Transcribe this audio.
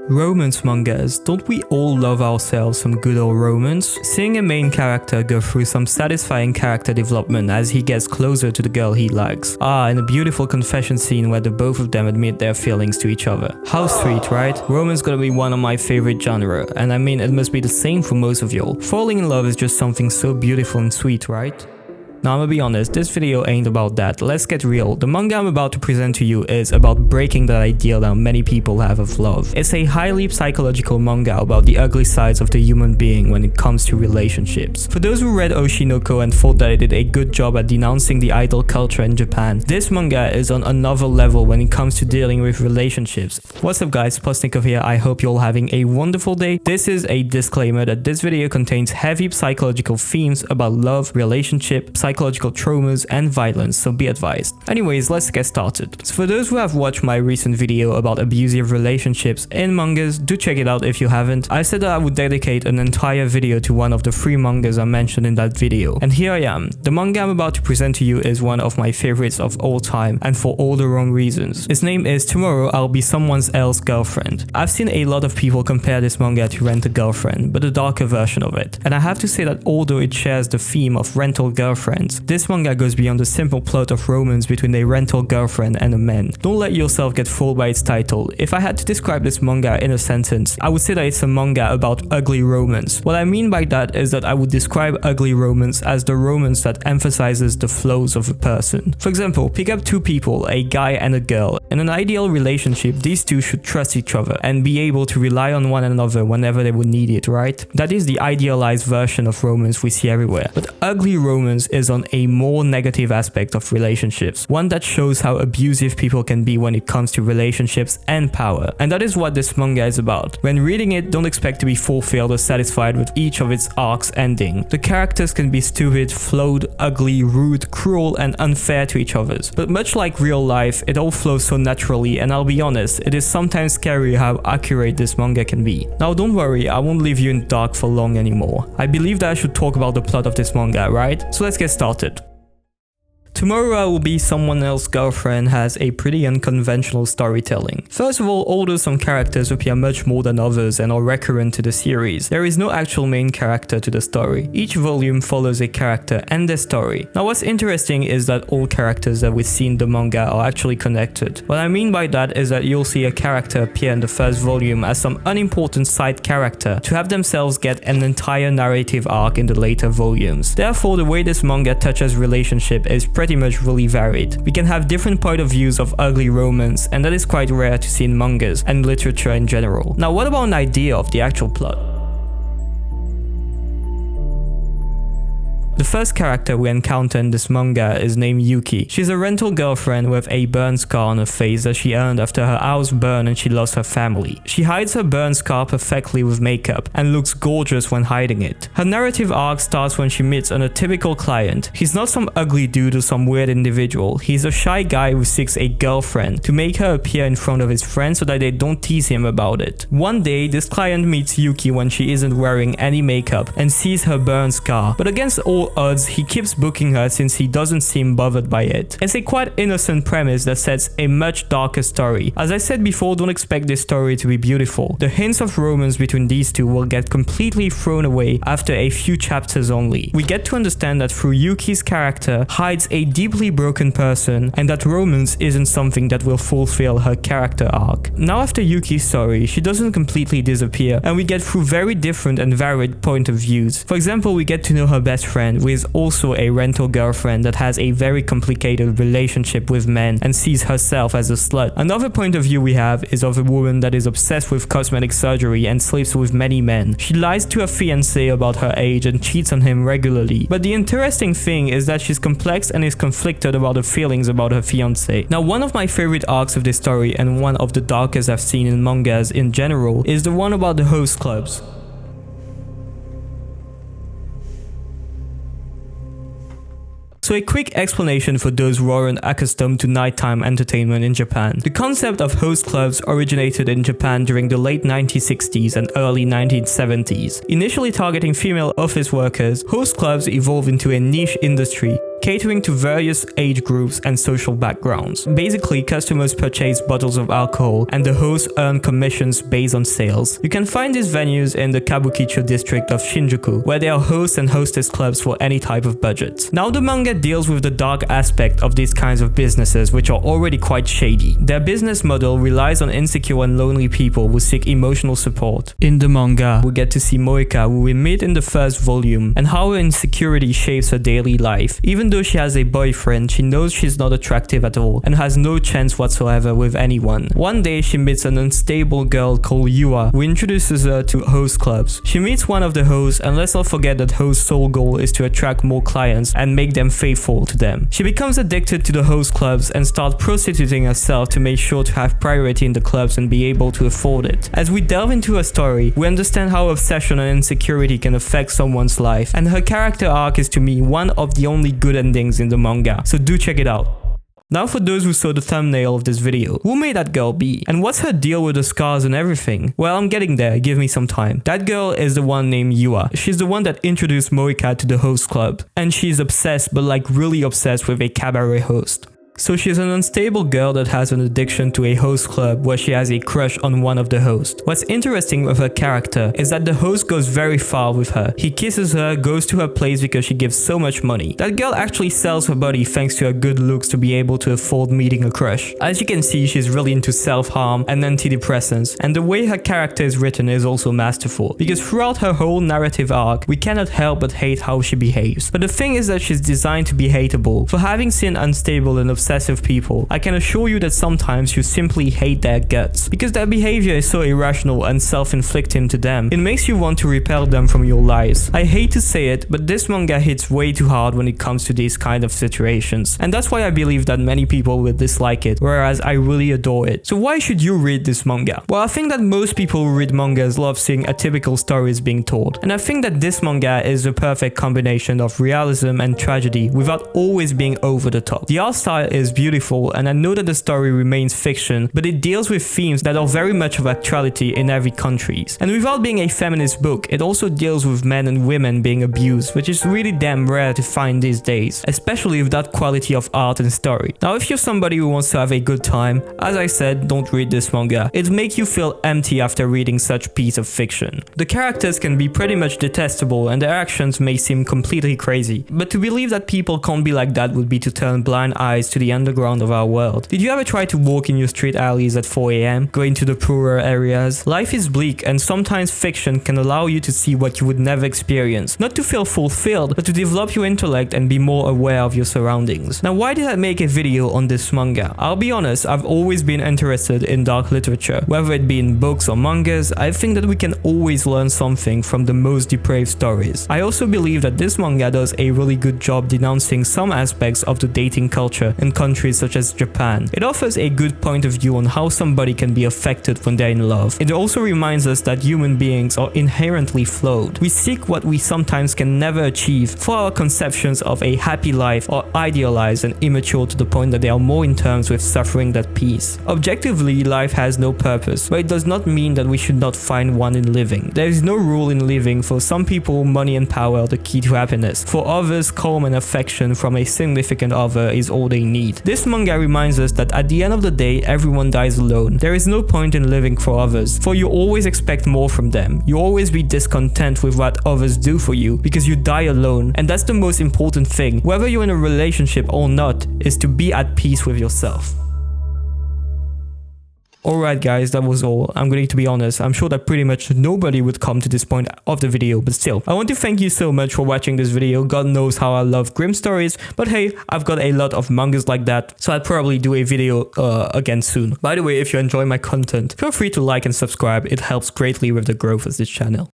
Romance mangas, don't we all love ourselves some good old romance? Seeing a main character go through some satisfying character development as he gets closer to the girl he likes. And a beautiful confession scene where the both of them admit their feelings to each other. How sweet, right? Romance gotta be one of my favorite genre, and I mean it must be the same for most of y'all. Falling in love is just something so beautiful and sweet, right? Now, I'm gonna be honest, this video ain't about that. Let's get real. The manga I'm about to present to you is about breaking that ideal that many people have of love. It's a highly psychological manga about the ugly sides of the human being when it comes to relationships. For those who read Oshinoko and thought that it did a good job at denouncing the idol culture in Japan, this manga is on another level when it comes to dealing with relationships. What's up guys, Postnikov here, I hope you're all having a wonderful day. This is a disclaimer that this video contains heavy psychological themes about love, relationship, psychological traumas and violence, so be advised. Anyways, let's get started. So for those who have watched my recent video about abusive relationships in mangas, do check it out if you haven't. I said that I would dedicate an entire video to one of the 3 mangas I mentioned in that video. And here I am. The manga I'm about to present to you is one of my favorites of all time, and for all the wrong reasons. Its name is Tomorrow I'll Be Someone Else's Girlfriend. I've seen a lot of people compare this manga to Rent a Girlfriend, but a darker version of it. And I have to say that although it shares the theme of rental girlfriends, this manga goes beyond the simple plot of romance between a rental girlfriend and a man. Don't let yourself get fooled by its title. If I had to describe this manga in a sentence, I would say that it's a manga about ugly romance. What I mean by that is that I would describe ugly romance as the romance that emphasizes the flaws of a person. For example, pick up 2 people, a guy and a girl. In an ideal relationship, these 2 should trust each other and be able to rely on one another whenever they would need it, right? That is the idealized version of romance we see everywhere. But ugly romance is on a more negative aspect of relationships, one that shows how abusive people can be when it comes to relationships and power. And that is what this manga is about. When reading it, don't expect to be fulfilled or satisfied with each of its arcs ending. The characters can be stupid, flawed, ugly, rude, cruel and unfair to each other. But much like real life, it all flows so naturally, and I'll be honest, it is sometimes scary how accurate this manga can be. Now don't worry, I won't leave you in the dark for long anymore. I believe that I should talk about the plot of this manga, right? So let's get started. Tomorrow I Will Be Someone Else's Girlfriend has a pretty unconventional storytelling. First of all, although some characters appear much more than others and are recurrent to the series, there is no actual main character to the story. Each volume follows a character and their story. Now what's interesting is that all characters that we see in the manga are actually connected. What I mean by that is that you'll see a character appear in the first volume as some unimportant side character to have themselves get an entire narrative arc in the later volumes. Therefore, the way this manga touches relationship is pretty much really varied. We can have different point of views of ugly romance, and that is quite rare to see in mangas and literature in general. Now what about an idea of the actual plot? The first character we encounter in this manga is named Yuki. She's a rental girlfriend with a burn scar on her face that she earned after her house burned and she lost her family. She hides her burn scar perfectly with makeup and looks gorgeous when hiding it. Her narrative arc starts when she meets a typical client. He's not some ugly dude or some weird individual. He's a shy guy who seeks a girlfriend to make her appear in front of his friends so that they don't tease him about it. One day, this client meets Yuki when she isn't wearing any makeup and sees her burn scar, but against all odds, he keeps booking her since he doesn't seem bothered by it. It's a quite innocent premise that sets a much darker story. As I said before, don't expect this story to be beautiful. The hints of romance between these 2 will get completely thrown away after a few chapters only. We get to understand that through Yuki's character hides a deeply broken person, and that romance isn't something that will fulfill her character arc. Now after Yuki's story, she doesn't completely disappear, and we get through very different and varied point of views. For example, we get to know her best friend, who is also a rental girlfriend that has a very complicated relationship with men and sees herself as a slut. Another point of view we have is of a woman that is obsessed with cosmetic surgery and sleeps with many men. She lies to her fiancé about her age and cheats on him regularly. But the interesting thing is that she's complex and is conflicted about her feelings about her fiancé. Now one of my favorite arcs of this story, and one of the darkest I've seen in mangas in general, is the one about the host clubs. So a quick explanation for those who aren't accustomed to nighttime entertainment in Japan. The concept of host clubs originated in Japan during the late 1960s and early 1970s. Initially targeting female office workers, host clubs evolved into a niche industry catering to various age groups and social backgrounds. Basically, customers purchase bottles of alcohol and the hosts earn commissions based on sales. You can find these venues in the Kabukicho district of Shinjuku, where there are host and hostess clubs for any type of budget. Now the manga deals with the dark aspect of these kinds of businesses, which are already quite shady. Their business model relies on insecure and lonely people who seek emotional support. In the manga, we get to see Moeka, who we meet in the first volume, and how her insecurity shapes her daily life. Even though she has a boyfriend, she knows she's not attractive at all and has no chance whatsoever with anyone. One day, she meets an unstable girl called Yua, who introduces her to host clubs. She meets one of the hosts, and let's not forget that host's sole goal is to attract more clients and make them faithful to them. She becomes addicted to the host clubs and starts prostituting herself to make sure to have priority in the clubs and be able to afford it. As we delve into her story, we understand how obsession and insecurity can affect someone's life, and her character arc is to me one of the only good endings in the manga, so do check it out. Now for those who saw the thumbnail of this video, who may that girl be? And what's her deal with the scars and everything? Well, I'm getting there, give me some time. That girl is the one named Yua. She's the one that introduced Moeka to the host club. And she's obsessed, but like really obsessed with a cabaret host. So she's an unstable girl that has an addiction to a host club where she has a crush on one of the hosts. What's interesting with her character is that the host goes very far with her. He kisses her, goes to her place because she gives so much money. That girl actually sells her body thanks to her good looks to be able to afford meeting a crush. As you can see, she's really into self-harm and antidepressants, and the way her character is written is also masterful, because throughout her whole narrative arc, we cannot help but hate how she behaves. But the thing is that she's designed to be hateable. For having seen unstable and obsessive people, I can assure you that sometimes you simply hate their guts, because their behavior is so irrational and self-inflicting to them. It makes you want to repel them from your lives. I hate to say it, but this manga hits way too hard when it comes to these kind of situations, and that's why I believe that many people will dislike it, whereas I really adore it. So why should you read this manga? Well, I think that most people who read mangas love seeing atypical stories being told, and I think that this manga is the perfect combination of realism and tragedy without always being over the top. The art style is beautiful, and I know that the story remains fiction, but it deals with themes that are very much of actuality in every country. And without being a feminist book, it also deals with men and women being abused, which is really damn rare to find these days, especially with that quality of art and story. Now, if you're somebody who wants to have a good time, as I said, don't read this manga. It'll make you feel empty after reading such piece of fiction. The characters can be pretty much detestable and their actions may seem completely crazy, but to believe that people can't be like that would be to turn blind eyes to the underground of our world. Did you ever try to walk in your street alleys at 4 AM, going to the poorer areas? Life is bleak, and sometimes fiction can allow you to see what you would never experience. Not to feel fulfilled, but to develop your intellect and be more aware of your surroundings. Now, why did I make a video on this manga? I'll be honest, I've always been interested in dark literature. Whether it be in books or mangas, I think that we can always learn something from the most depraved stories. I also believe that this manga does a really good job denouncing some aspects of the dating culture in countries such as Japan. It offers a good point of view on how somebody can be affected when they're in love. It also reminds us that human beings are inherently flawed. We seek what we sometimes can never achieve, for our conceptions of a happy life are idealized and immature to the point that they are more in terms with suffering than peace. Objectively, life has no purpose, but it does not mean that we should not find one in living. There is no rule in living. For some people, money and power are the key to happiness. For others, calm and affection from a significant other is all they need. This manga reminds us that at the end of the day, everyone dies alone. There is no point in living for others, for you always expect more from them. You always be discontent with what others do for you because you die alone, and that's the most important thing, whether you're in a relationship or not, is to be at peace with yourself. Alright guys, that was all. I'm going to be honest, I'm sure that pretty much nobody would come to this point of the video, but still, I want to thank you so much for watching this video. God knows how I love grim stories, but hey, I've got a lot of mangas like that, so I'll probably do a video again soon. By the way, if you enjoy my content, feel free to like and subscribe. It helps greatly with the growth of this channel.